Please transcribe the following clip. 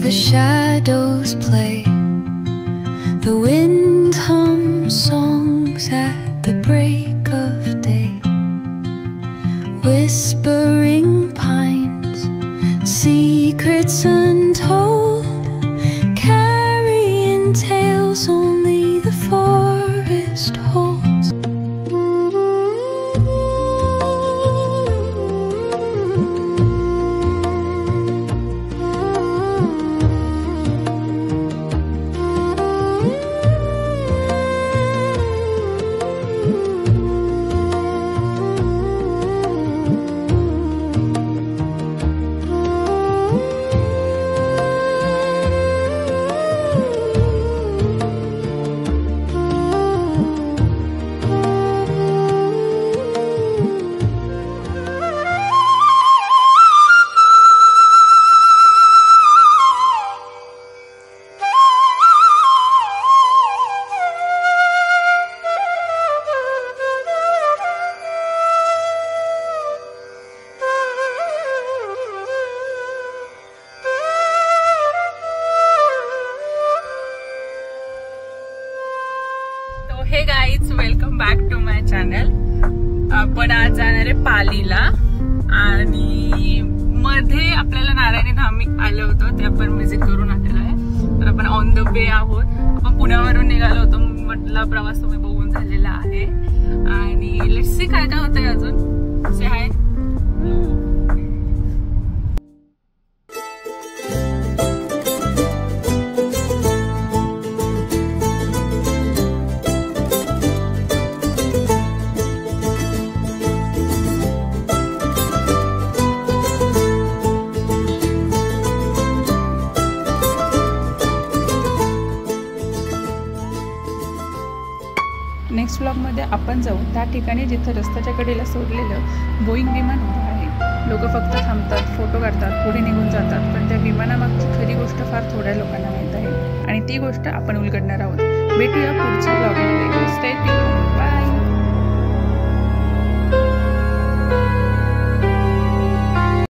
the shadows play. The wind hums songs at the break of day. Whispering pines, secrets untold, carrying tales only the forest holds. Hey guys, welcome back to my channel. आपण आज जाणार आहे पालीला आणि मध्ये आपल्याला नारायणी धाम आलं होतं, ते आपण व्हिजिट करून आलेलो आहे. तर आपण ऑन द वे आहोत. आपण पुण्यावरून निघालो होतो, म्हटलं प्रवास तुम्ही बघून झालेला आहे आणि लेट्स सी काय काय होतंय अजून. से हाय. नेक्स्ट ब्लॉगमध्ये आपण जाऊ त्या ठिकाणी जिथे रस्त्याच्या कडेला सोडलेलं बोईंग विमान उभं आहे. लोक फक्त थांबतात, फोटो काढतात, पुढे निघून जातात, पण त्या विमानामागची खरी गोष्ट फार थोड्या लोकांना माहीत आहे आणि ती गोष्ट आपण उलगडणार आहोत. भेटूया पुढच्या ब्लॉगमध्ये. Stay tuned.